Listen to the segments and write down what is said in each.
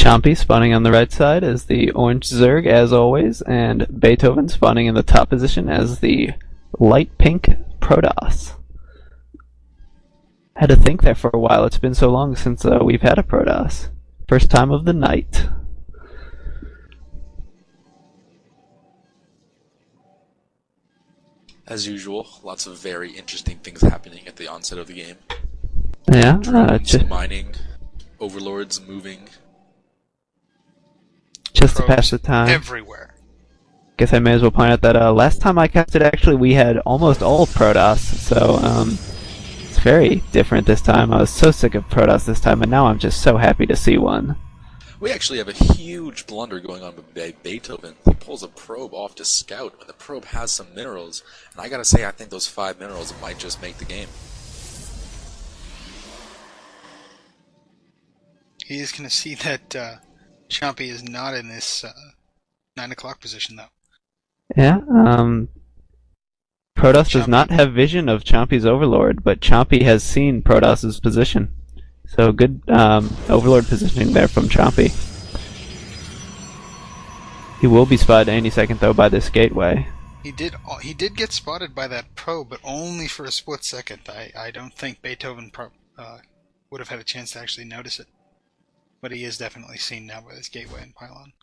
Chompy spawning on the right side as the orange Zerg as always, and Beethoven spawning in the top position as the light pink Protoss. Had to think there for a while, it's been so long since we've had a Protoss. First time of the night. As usual, lots of very interesting things happening at the onset of the game. Yeah, just mining, overlords moving. Just to pass the time. Everywhere. Guess I may as well point out that last time I casted, actually, we had almost all Protoss, so it's very different this time. I was so sick of Protoss this time, and now I'm just so happy to see one. We actually have a huge blunder going on with Beethoven. He pulls a probe off to scout when the probe has some minerals, and I gotta say, I think those 5 minerals might just make the game. He is gonna see that Chompy is not in this 9 o'clock position, though. Yeah, Protoss does not have vision of Chompy's Overlord, but Chompy has seen Protoss's position. So good Overlord positioning there from Chompy. He will be spotted any second, though, by this gateway. He did get spotted by that probe, but only for a split second. I don't think Beethoven would have had a chance to actually notice it. But he is definitely seen now by this gateway and pylon.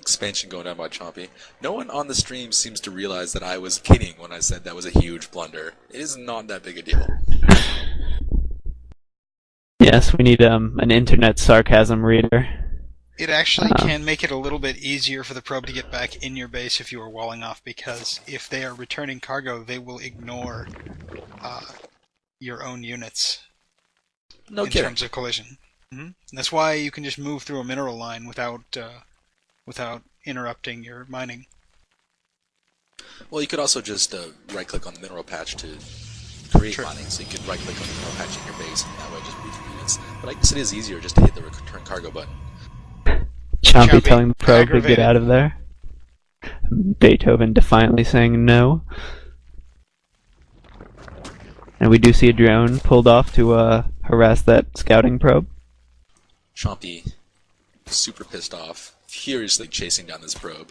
Expansion going down by Chompy. No one on the stream seems to realize that I was kidding when I said that was a huge blunder. It is not that big a deal. Yes, we need an internet sarcasm reader. It actually can make it a little bit easier for the probe to get back in your base if you are walling off, because if they are returning cargo, they will ignore your own units in terms of collision. That's why you can just move through a mineral line without interrupting your mining. Well, you could also just right-click on the mineral patch to create mining, so you can right-click on the mineral patch in your base, and that way just move your units. But I guess it is easier just to hit the return cargo button. Chompy telling the probe to get out of there. Beethoven defiantly saying no. And we do see a drone pulled off to harass that scouting probe. Chompy, super pissed off, furiously chasing down this probe.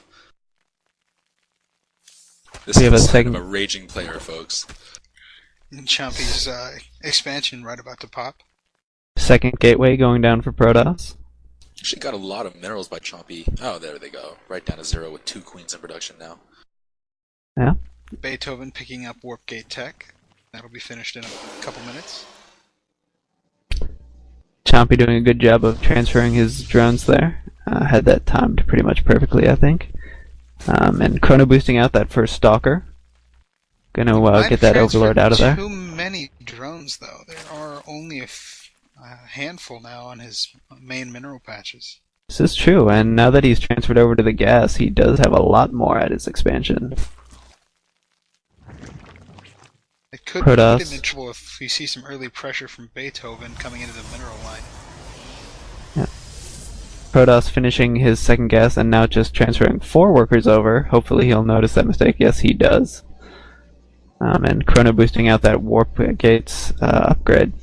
This is the sign of a raging player, folks. And Chompy's expansion right about to pop. Second gateway going down for Protoss. Actually got a lot of minerals by Chompy. Oh, there they go. Right down to 0 with 2 queens in production now. Yeah. Beethoven picking up warp gate tech. That'll be finished in a couple minutes. Chompy doing a good job of transferring his drones there. Had that timed pretty much perfectly, I think. And chrono boosting out that first Stalker. Gonna get that Overlord out of there. Too many drones, though. There are only a handful now on his main mineral patches. This is true, and now that he's transferred over to the gas, he does have a lot more at his expansion. It could put him in trouble if you see some early pressure from Beethoven coming into the mineral line. Yeah. Protoss finishing his second gas and now just transferring 4 workers over. Hopefully he'll notice that mistake. Yes, he does. And chrono boosting out that warp gates upgrade.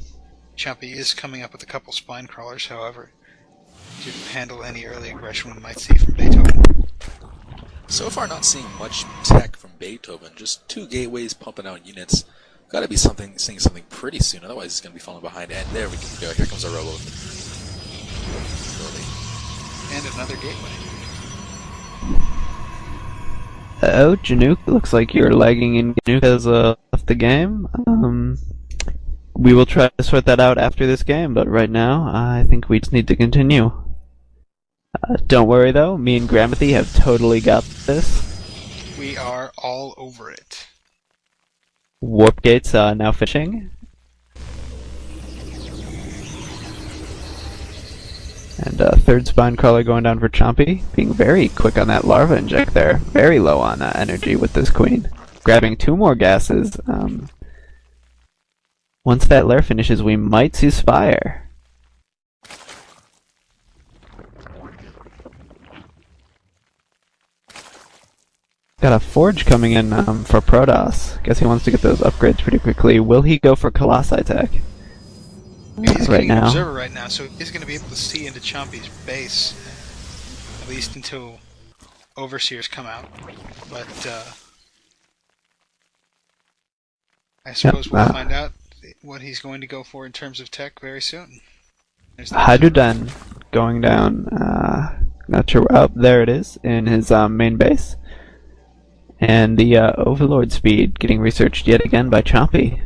Chompy is coming up with a couple spine crawlers, however, to handle any early aggression we might see from Beethoven. So far, not seeing much tech from Beethoven. Just 2 gateways pumping out units. Got to be seeing something pretty soon. Otherwise, he's going to be falling behind. And there we can go. Here comes our robo. And another gateway. Oh, Janook, looks like you're lagging in. Janook has left the game. We will try to sort that out after this game, but right now, I think we just need to continue. Don't worry though, me and Gramathy have totally got this. We are all over it. Warp gates now fishing. And third spine crawler going down for Chompy, being very quick on that larva inject there. Very low on energy with this queen. Grabbing 2 more gases. Once that lair finishes, we might see Spire. Got a Forge coming in for Protoss. Guess he wants to get those upgrades pretty quickly. Will he go for Colossi tech? He's right getting an now. observer right now, so he's going to be able to see into Chompy's base, at least until Overseers come out. But I suppose we'll find out what he's going to go for in terms of tech very soon. Hydroden going down. Not sure. Oh, there it is in his main base. And the Overlord speed getting researched yet again by Chompy.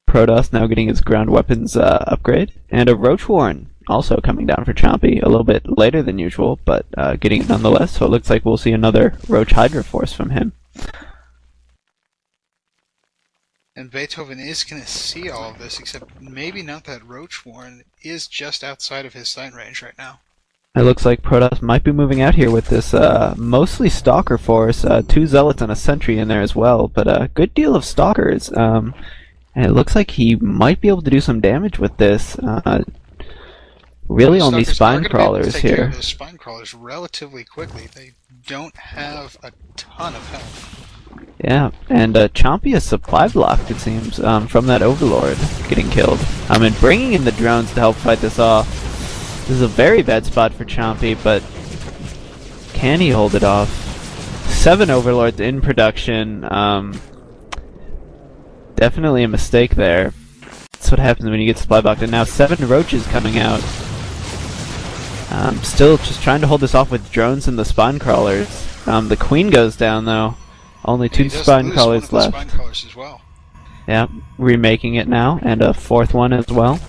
Protoss now getting his ground weapons upgrade. And a Roach Warren also coming down for Chompy a little bit later than usual, but getting it nonetheless. So it looks like we'll see another Roach Hydra force from him. And Beethoven is going to see all of this, except maybe not that Roach Warren is just outside of his sight range right now. It looks like Protoss might be moving out here with this mostly Stalker force, 2 Zealots and a Sentry in there as well, but a good deal of Stalkers. And it looks like he might be able to do some damage with this. Really only Spine Crawlers here. Care of here. those Spine Crawlers relatively quickly. They don't have a ton of health. Yeah, and Chompy is supply blocked, it seems, from that Overlord getting killed. And bringing in the drones to help fight this off. This is a very bad spot for Chompy, but can he hold it off? 7 Overlords in production. Definitely a mistake there. That's what happens when you get supply blocked. And now 7 Roaches coming out. Still just trying to hold this off with drones and the Spine Crawlers. The Queen goes down, though. Only 2 Spine Crawlers left. Spine Crawlers as well. Yeah, remaking it now, and a 4th one as well.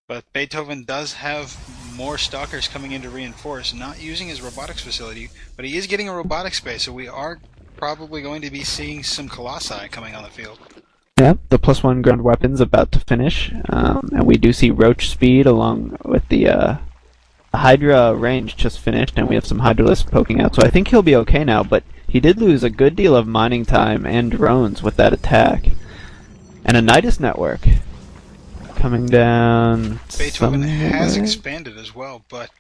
But Beethoven does have more Stalkers coming in to reinforce, not using his robotics facility, but he is getting a robotics base, so we are probably going to be seeing some Colossi coming on the field. Yep, the +1 ground weapon's about to finish, and we do see Roach speed along with the Hydra range just finished, and we have some Hydralisks poking out, so I think he'll be okay now, but he did lose a good deal of mining time and drones with that attack. And a Nidus network coming down. Beethoven has expanded as well, but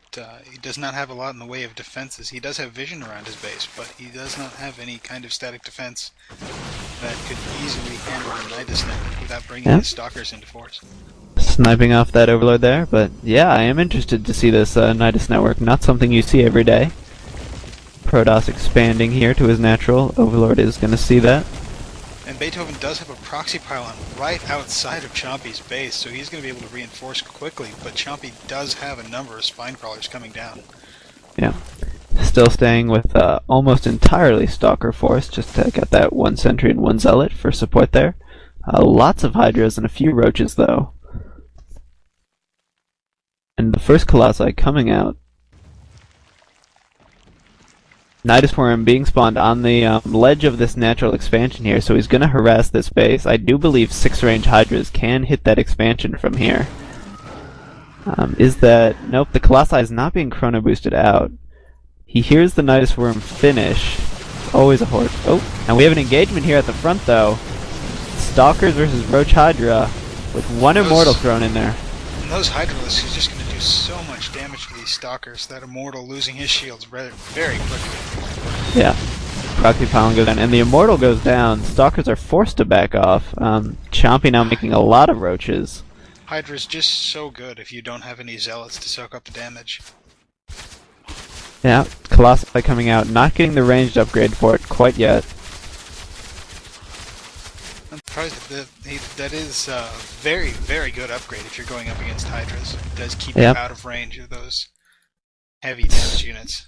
he does not have a lot in the way of defenses. He does have vision around his base, but he does not have any kind of static defense that could easily handle a Nidus network without bringing his Stalkers into force. Sniping off that Overlord there, but yeah, I am interested to see this Nidus network. Not something you see every day. Protoss expanding here to his natural. Overlord is going to see that. And Beethoven does have a proxy pylon right outside of Chompy's base, so he's going to be able to reinforce quickly, but Chompy does have a number of Spine Crawlers coming down. Yeah. Still staying with almost entirely Stalker force, just to get that 1 Sentry and 1 Zealot for support there. Lots of Hydras and a few Roaches, though. And the first Colossi coming out. Nidus Worm being spawned on the ledge of this natural expansion here, so he's going to harass this base. I do believe 6-range Hydras can hit that expansion from here. Is that... Nope, the Colossi is not being chrono boosted out. He hears the Nidus Worm finish. Always a horde. Oh, and we have an engagement here at the front, though. Stalkers versus Roach Hydra, with 1 Immortal thrown in there. And those Hydralisks is just going to do so much damage to these Stalkers, that Immortal losing his shields very quickly. Yeah. Proxy Pylon goes down, and the Immortal goes down. Stalkers are forced to back off. Chompy now making a lot of Roaches. Hydra's just so good if you don't have any Zealots to soak up the damage. Yeah, Colossi coming out, not getting the ranged upgrade for it quite yet. I'm surprised that is a very, very good upgrade if you're going up against Hydras. It does keep you out of range of those heavy damage units.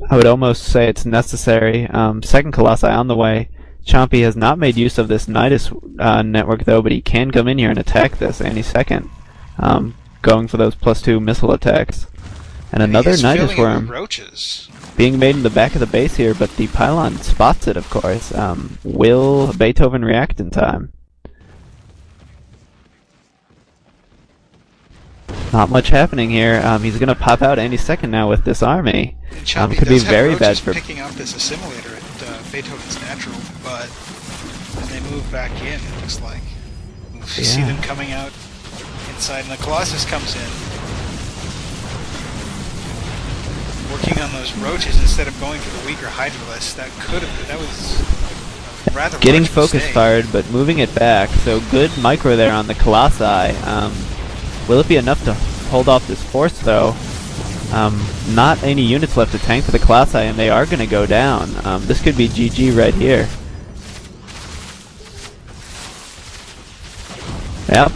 I would almost say it's necessary. Second Colossi on the way. Chompy has not made use of this Nidus network, though, but he can come in here and attack this any second. Going for those +2 missile attacks. And another Nidus Worm Roaches being made in the back of the base here, but the Pylon spots it, of course. Will Beethoven react in time? Not much happening here. He's going to pop out any second now with this army. Could be very bad for picking up this assimilator at Beethoven's natural, but when they move back in, it looks like we see them coming out inside, and the Colossus comes in, working on those Roaches instead of going for the weaker Hydralisks. That was rather Getting large focus mistake. fired, but moving it back. So good micro there on the Colossi. Will it be enough to hold off this force, though? Not any units left to tank for the Colossi, and they are going to go down. This could be GG right here. Yep.